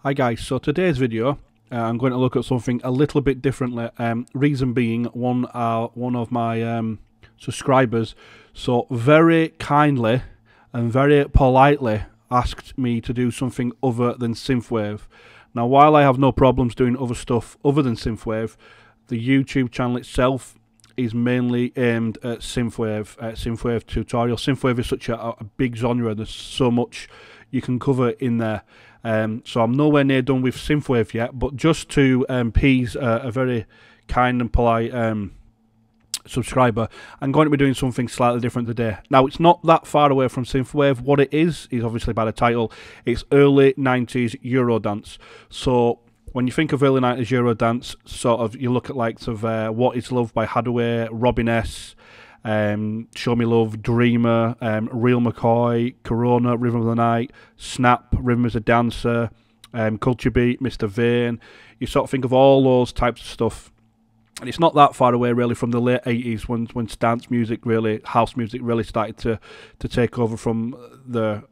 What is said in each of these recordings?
Hi guys, so today's video I'm going to look at something a little bit differently. Reason being, one of my subscribers so very kindly and very politely asked me to do something other than synthwave. Now, while I have no problems doing other stuff other than synthwave, the YouTube channel itself is mainly aimed at synthwave tutorials. Synthwave is such a big genre. There's so much you can cover in there. So I'm nowhere near done with synthwave yet, but just to appease a very kind and polite subscriber, I'm going to be doing something slightly different today. Now, it's not that far away from synthwave. What it is obviously by the title. It's early 90s Eurodance. So when you think of early 90s Eurodance, sort of you look at likes of What Is Love by Hadaway, Robin S., Show Me Love, Dreamer, Real McCoy, Corona, Rhythm of the Night, Snap, Rhythm as a Dancer, Culture Beat, Mr. Vane. You sort of think of all those types of stuff. And it's not that far away really from the late 80s when dance music really, house music really started to take over from the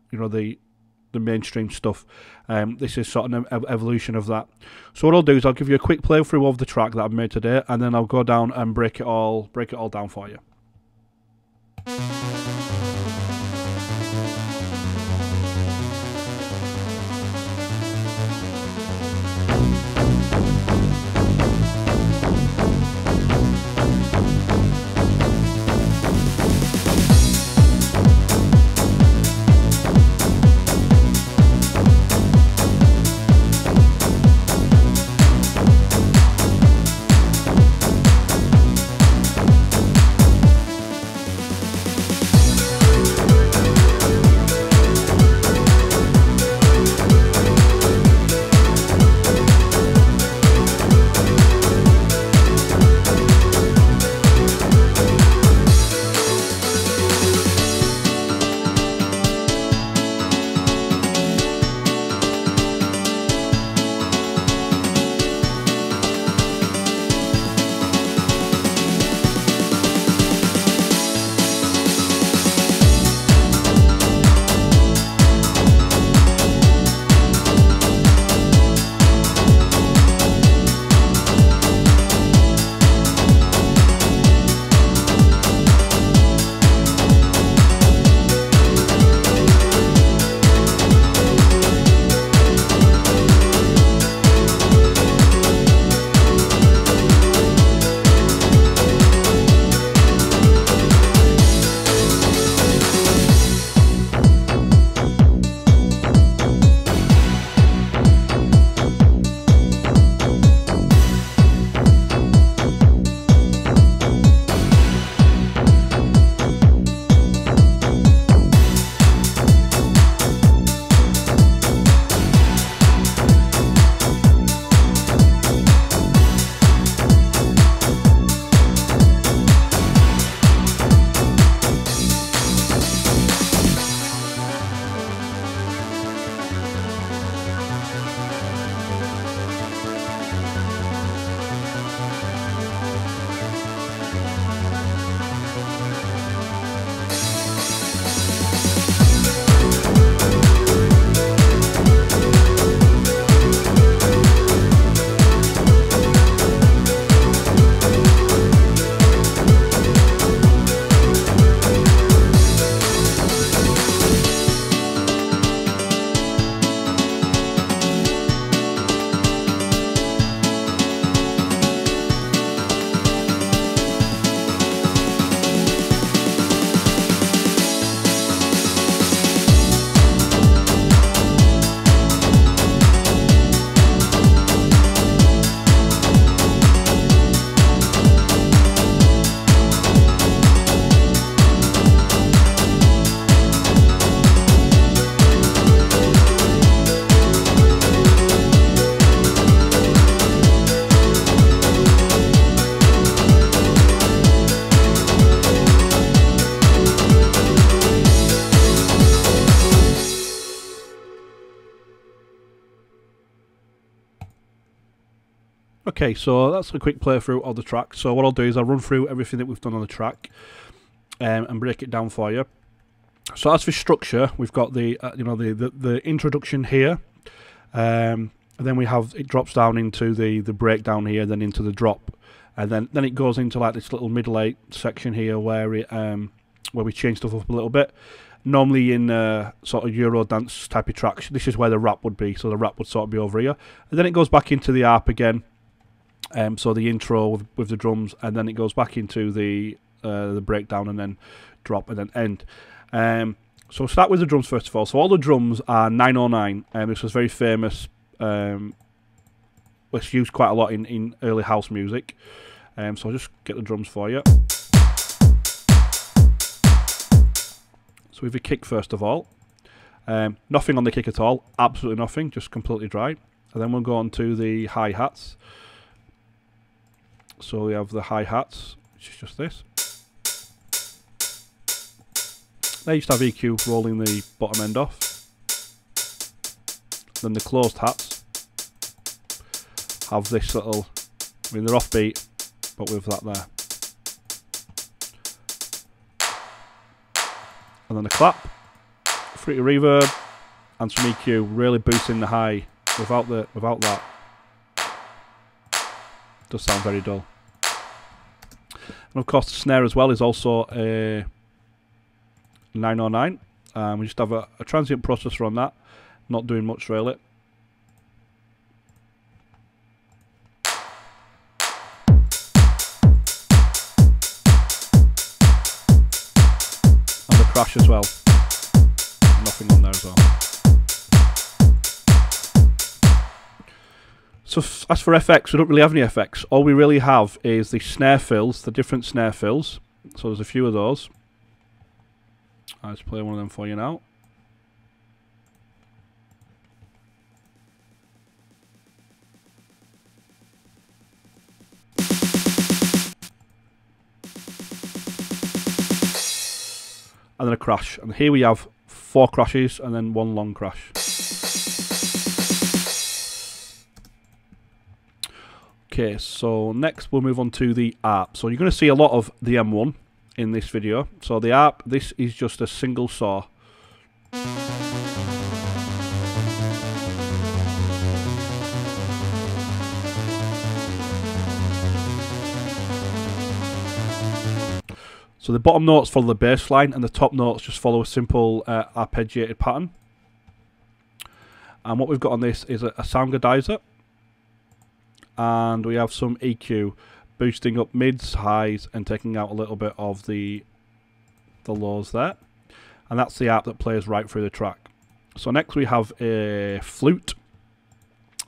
mainstream stuff. This is sort of an evolution of that. So what I'll do is I'll give you a quick playthrough of the track that I've made today, and then I'll go down and break it all down for you. Okay, so that's a quick playthrough of the track. So what I'll do is I'll run through everything that we've done on the track and break it down for you. So as for structure, we've got the the introduction here. And then we have, it drops down into the breakdown here, then into the drop. And then it goes into like this little middle 8 section here where it where we change stuff up a little bit. Normally in sort of Euro dance type of tracks, this is where the rap would be, so the rap would sort of be over here. And then it goes back into the ARP again, so the intro with the drums, and then it goes back into the breakdown and then drop and then end. So we'll start with the drums first of all. So all the drums are 909, this was very famous, it's used quite a lot in early house music. So I'll just get the drums for you. So we have a kick first of all. Nothing on the kick at all, absolutely nothing, just completely dry. And then we'll go on to the hi-hats. So we have the hi-hats, which is just this. They used to have EQ rolling the bottom end off. Then the closed hats have this little, I mean they're offbeat, but with that there. And then the clap, free to reverb, and some EQ, really boosting the high. Without that, does sound very dull. And of course the snare as well is also a 909. We just have a transient processor on that, not doing much really. And the crash as well. Nothing on there as well. So as for FX, we don't really have any FX. All we really have is the snare fills, the different snare fills. So there's a few of those. I'll just play one of them for you now. And then a crash. And here we have 4 crashes and then 1 long crash. Okay, so next we'll move on to the ARP. So you're going to see a lot of the M1 in this video. So the ARP, this is just a single saw. So the bottom notes follow the bass line and the top notes just follow a simple arpeggiated pattern. And what we've got on this is a sound godizer. And we have some EQ boosting up mids, highs, and taking out a little bit of the lows there. And that's the ARP that plays right through the track. So next we have a flute.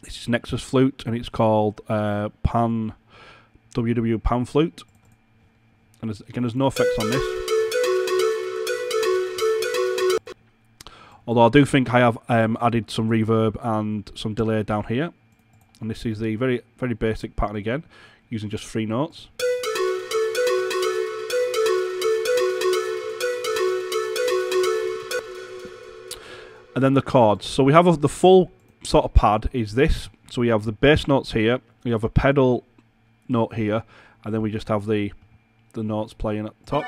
This is Nexus Flute, and it's called WW Pan Flute. And again, there's no effects on this. Although I do think I have added some reverb and some delay down here. And this is the very, very basic pattern again, using just 3 notes. And then the chords. So we have the full sort of pad is this. So we have the bass notes here, we have a pedal note here, and then we just have the notes playing at the top.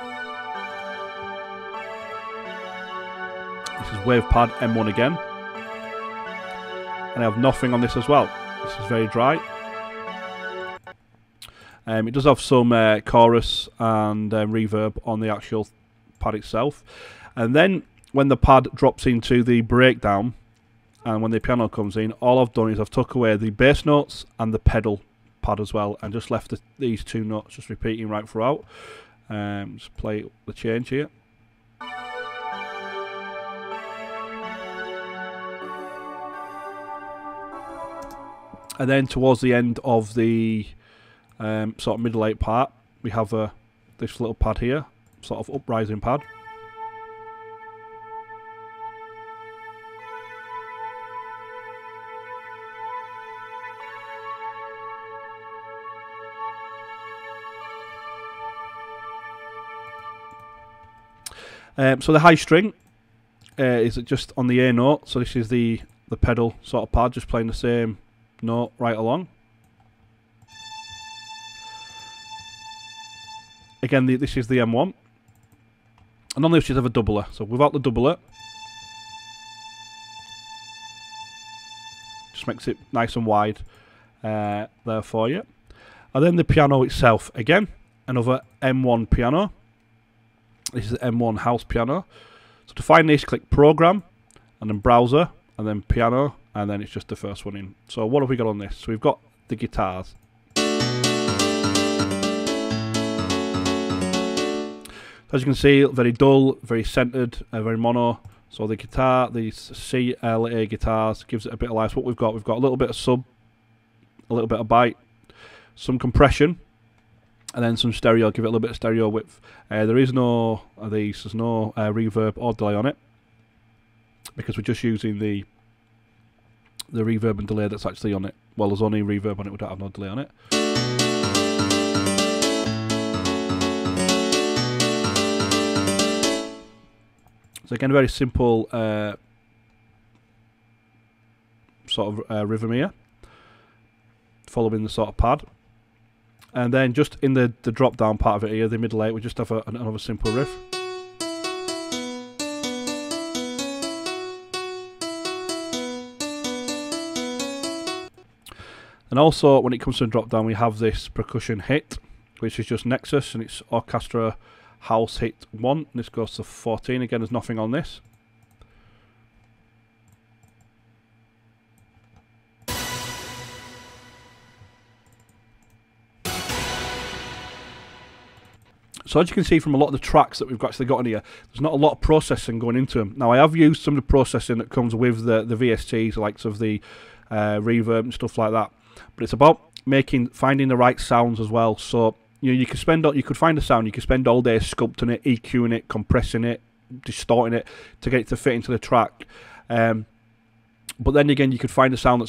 This is wave pad M1 again. And I have nothing on this as well. This is very dry. It does have some chorus and reverb on the actual pad itself. And then when the pad drops into the breakdown and when the piano comes in, all I've done is I've took away the bass notes and the pedal pad as well and just left these 2 notes just repeating right throughout. Just play the change here. And then towards the end of the sort of middle 8 part, we have this little pad here, sort of uprising pad. So the high string is just on the A note, so this is the pedal sort of pad, just playing the same note right along. Again, this is the M1. And on this you have a doubler. So without the doubler, just just makes it nice and wide there for you. And then the piano itself, again, another M1 piano. This is the M1 house piano. So to find this, click Program, and then Browser, and then Piano, and then it's just the first one in. So what have we got on this? So we've got the guitars. As you can see, very dull, very centered, very mono. So the guitar, these CLA guitars, gives it a bit of life. So what we've got a little bit of sub, a little bit of bite, some compression, and then some stereo. Give it a little bit of stereo width. There is no there's no reverb or delay on it, because we're just using the reverb and delay that's actually on it. Well, there's only reverb on it, we don't have no delay on it. So again, very simple sort of rhythm here, following the sort of pad. And then just in the drop down part of it here, the middle 8, we just have another simple riff. And also, when it comes to the drop down, we have this percussion hit, which is just Nexus, and it's Orchestra House Hit 1, and this goes to 14. Again, there's nothing on this. So as you can see from a lot of the tracks that we've actually got in here, there's not a lot of processing going into them. Now I have used some of the processing that comes with the VSTs, likes of the reverb and stuff like that. But it's about finding the right sounds as well. So you could find a sound, you could spend all day sculpting it, EQing it, compressing it, distorting it to get it to fit into the track. But then again, you could find a sound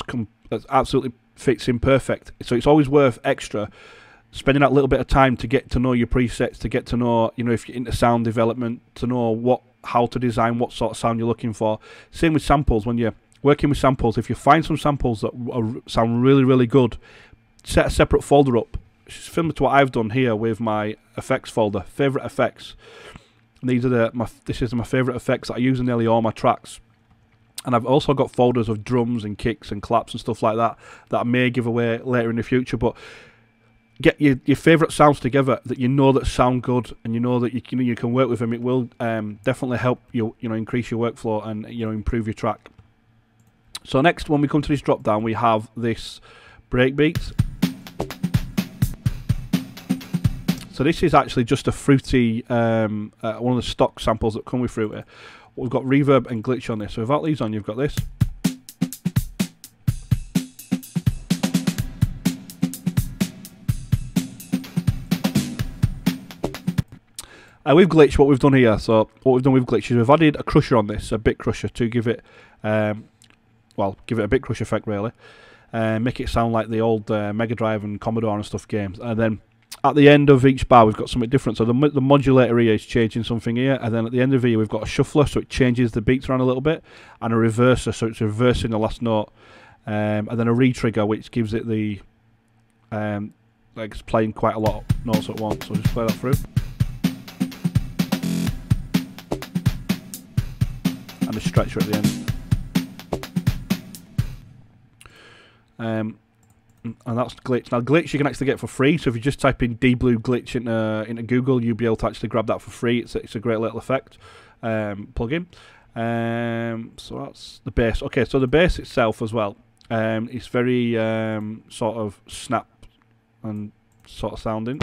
that absolutely fits in perfect. So it's always worth extra spending that little bit of time to get to know your presets, to get to know, if you're into sound development, to know how to design what sort of sound you're looking for. Same with samples. When you're working with samples, if you find some samples that sound really, really good, set a separate folder up. It's similar to what I've done here with my effects folder, favorite effects. And this is my favorite effects that I use in nearly all my tracks. And I've also got folders of drums and kicks and claps and stuff like that I may give away later in the future. But get your favourite sounds together that that sound good, and that you can work with them. It will definitely help you increase your workflow and improve your track. So next, when we come to this drop down, we have this breakbeat. So this is actually just a Fruity, one of the stock samples that come with Fruity. We've got reverb and glitch on this. So without these on, you've got this. With glitch, what we've done here, so what we've done with glitch is we've added a crusher on this, a bit crusher, to give it, give it a bit crush effect really, make it sound like the old Mega Drive and Commodore and stuff games. And then at the end of each bar, we've got something different. So the modulator here is changing something here, and then at the end of here, we've got a shuffler, so it changes the beats around a little bit, and a reverser, so it's reversing the last note, and then a retrigger, which gives it the like it's playing quite a lot of notes at once. So just play that through. And a stretcher at the end. And that's glitch. Now glitch you can actually get for free, so if you just type in D-Blue glitch into Google, you'll be able to actually grab that for free. It's a great little effect plugin. So that's the bass. Okay, so the bass itself as well, it's very sort of snap and sort of sounding.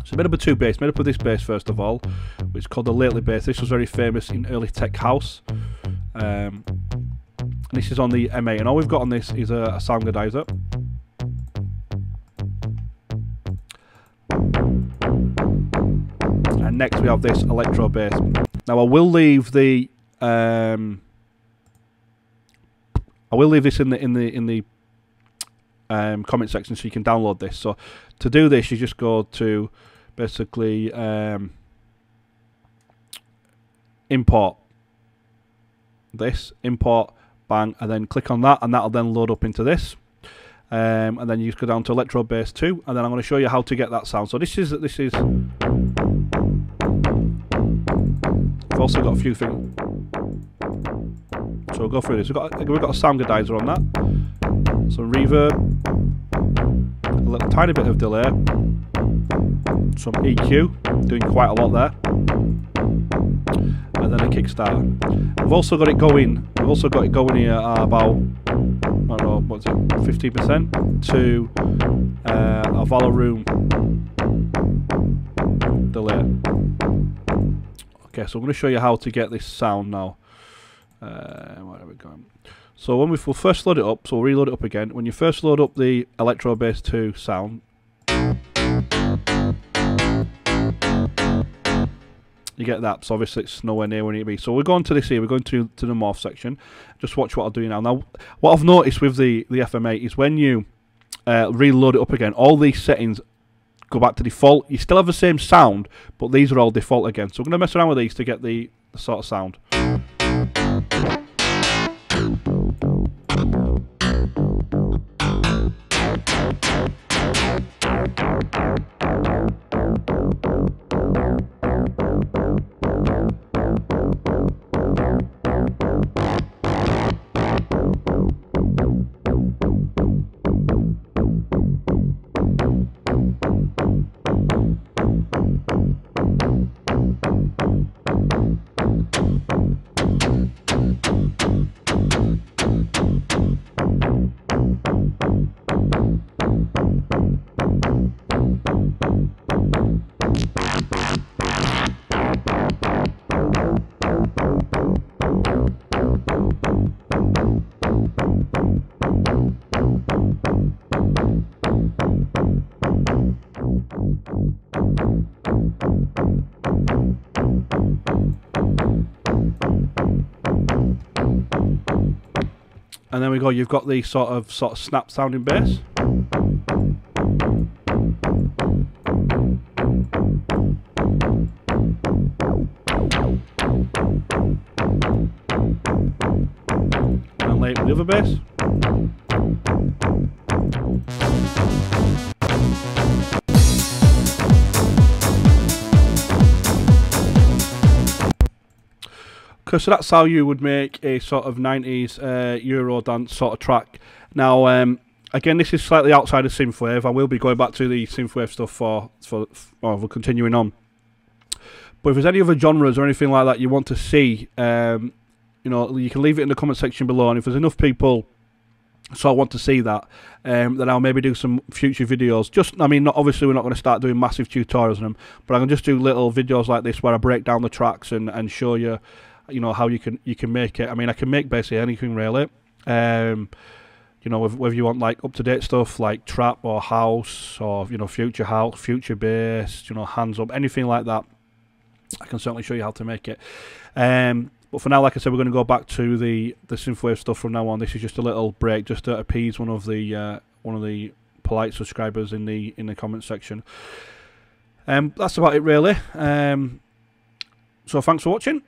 So made up of two bass. Made up of this bass first of all, which is called the Lately bass. This was very famous in early tech house. And this is on the M8, and all we've got on this is a soundgardizer. And next we have this electro bass. Now I will leave the this in the comment section so you can download this. So to do this, you just go to basically import this, import, bang, and then click on that, and that'll then load up into this. And then you just go down to electro bass 2, and then I'm going to show you how to get that sound. So this is also got a few things. So we'll go through this. We've got a sound godizer on that. Some reverb, a little tiny bit of delay, some EQ, doing quite a lot there, and then a Kickstarter. We've also got it going. We've also got it going here at about, I don't know, what's it, 50% to a Valorum delay. Okay, so I'm going to show you how to get this sound now. Where are we going? So when we'll first load it up, so we'll reload it up again. When you first load up the Electro Bass 2 sound, you get that. So obviously it's nowhere near where it needs to be. So we're going to this here. We're going to the morph section. Just watch what I'll do now. Now, what I've noticed with the FM8 is when you reload it up again, all these settings go back to default. You still have the same sound, but these are all default again. So I'm going to mess around with these to get the sort of sound. And then we go, you've got the sort of snap sounding bass. And later the other bass. So that's how you would make a sort of 90s Eurodance sort of track. Now, again, this is slightly outside of synthwave. I will be going back to the synthwave stuff for continuing on. But if there's any other genres or anything like that you want to see, you know, you can leave it in the comment section below. And if there's enough people so I want to see that, then I'll maybe do some future videos. Just, I mean, obviously we're not going to start doing massive tutorials on them, but I can just do little videos like this where I break down the tracks and show you, you know, how you can make it. I mean, I can make basically anything really. You know, whether you want like up-to-date stuff like trap or house or, you know, future house, future bass, you know, hands up, anything like that, I can certainly show you how to make it. But for now, like I said, we're going to go back to the synthwave stuff from now on. This is just a little break, just to appease one of the polite subscribers in the comment section. That's about it really. So thanks for watching.